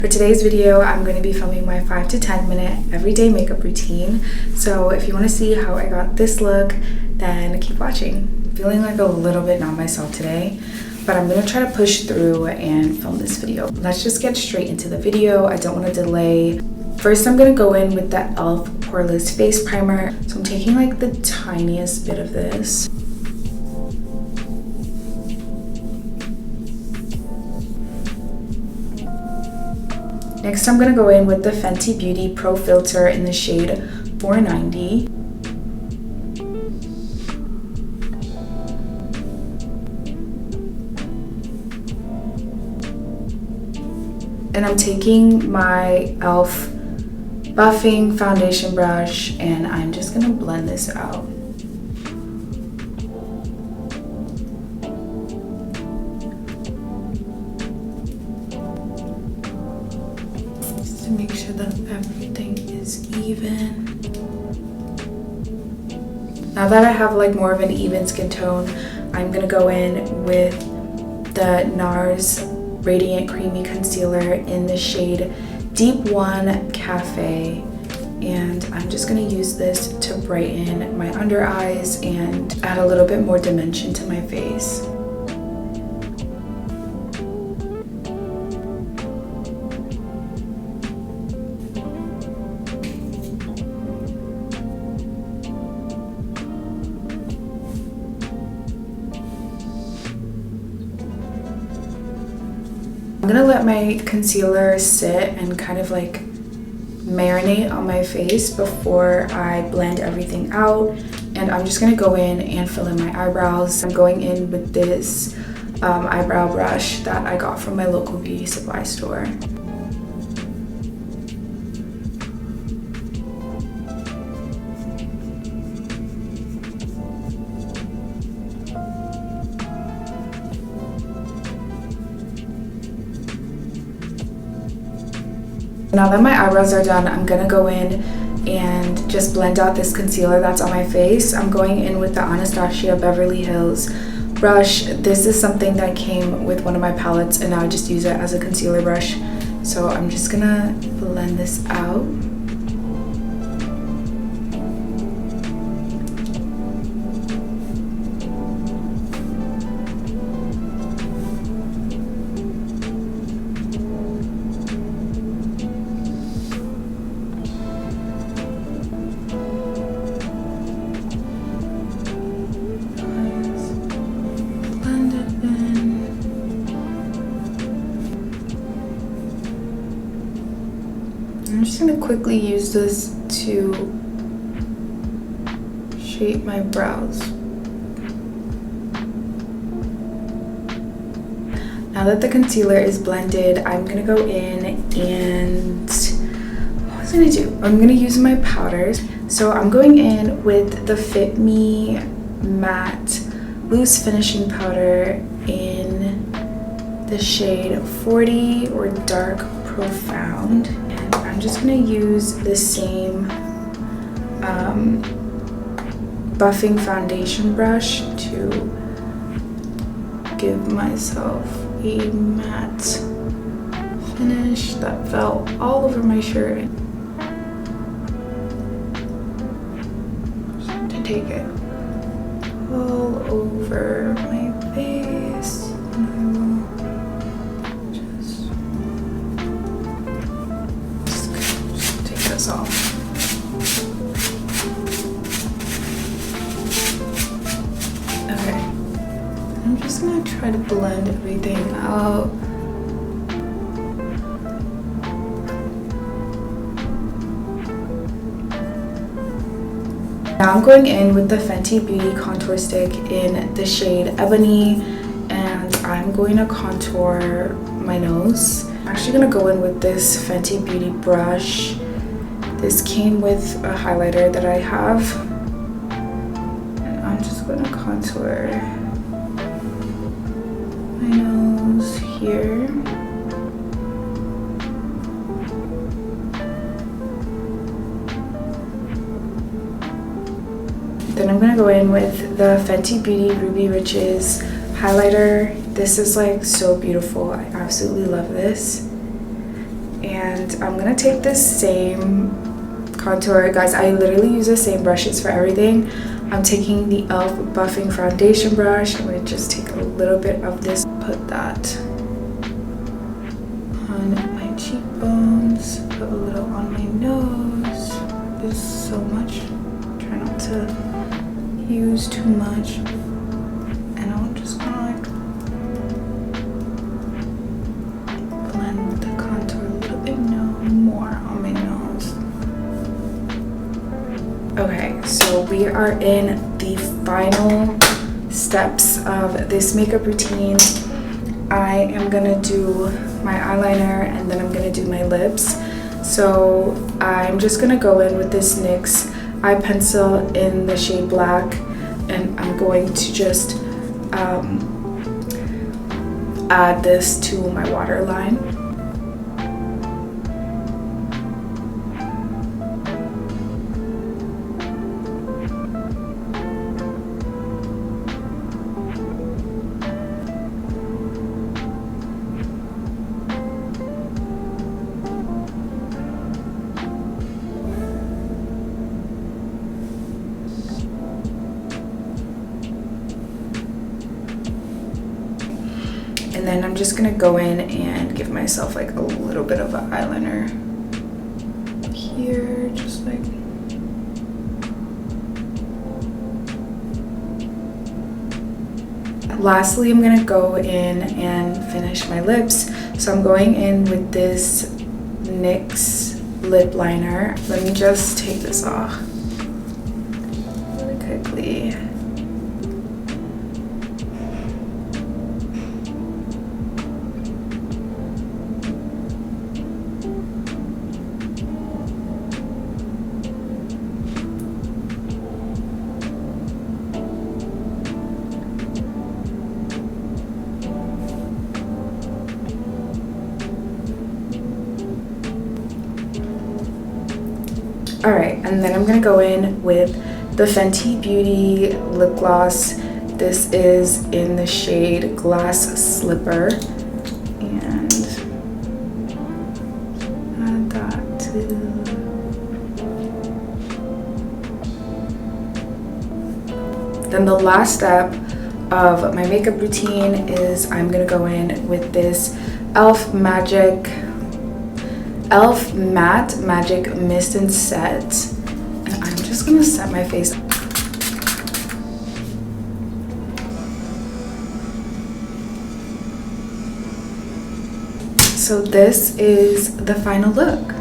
For today's video, I'm going to be filming my 5 to 10 minute everyday makeup routine. So if you want to see how I got this look, then keep watching. I'm feeling like a little bit not myself today, but I'm going to try to push through and film this video. Let's just get straight into the video. I don't want to delay. First, I'm going to go in with the e.l.f. Poreless face primer. So I'm taking like the tiniest bit of this. Next, I'm going to go in with the Fenty Beauty Pro Filter in the shade 490. And I'm taking my e.l.f. buffing foundation brush and I'm just going to blend this out. Make sure that everything is even. Now that I have like more of an even skin tone, I'm gonna go in with the NARS Radiant Creamy Concealer in the shade Deep 1 Café, and I'm just gonna use this to brighten my under eyes and add a little bit more dimension to my face. I'm gonna let my concealer sit and kind of like marinate on my face before I blend everything out, and I'm just gonna go in and fill in my eyebrows. I'm going in with this eyebrow brush that I got from my local beauty supply store. Now that my eyebrows are done, I'm gonna go in and just blend out this concealer that's on my face. I'm going in with the Anastasia Beverly Hills brush. This is something that came with one of my palettes and I just use it as a concealer brush. So I'm just gonna blend this out. I'm just going to quickly use this to shape my brows. Now that the concealer is blended, I'm going to go in and what was I going to do? I'm going to use my powders. So I'm going in with the Fit Me Matte Loose Finishing Powder in the shade 40 or Dark Profound. I'm just gonna use the same buffing foundation brush to give myself a matte finish that fell all over my shirt. Just to take it all over my face. Off. Okay, I'm just gonna try to blend everything out. Now I'm going in with the Fenty Beauty Contour Stick in the shade Ebony, and I'm going to contour my nose. I'm actually gonna go in with this Fenty Beauty brush. This came with a highlighter that I have, and I'm just going to contour my nose here. Then I'm going to go in with the Fenty Beauty Ruby Richez highlighter. This is like so beautiful. I absolutely love this. And I'm gonna take this same contour. Guys, I literally use the same brushes for everything. I'm taking the e.l.f. buffing foundation brush. I'm gonna just take a little bit of this, put that on my cheekbones, put a little on my nose. There's so much. Try not to use too much. And I'm just gonna like blend the contour a little bit more on my nose. Okay, so we are in the final steps of this makeup routine. I am gonna do my eyeliner and then I'm gonna do my lips. So I'm just gonna go in with this NYX eye pencil in the shade black, and I'm going to just add this to my waterline. And then I'm just gonna go in and give myself like a little bit of an eyeliner here, just like. Lastly, I'm gonna go in and finish my lips. So I'm going in with this NYX lip liner. Let me just take this off really quickly. Alright, and then I'm going to go in with the Fenty Beauty lip gloss. This is in the shade Glass Slipper. And add that to... Then the last step of my makeup routine is I'm going to go in with this e.l.f. Matte Magic Mist and Set, and I'm just gonna set my face. So this is the final look.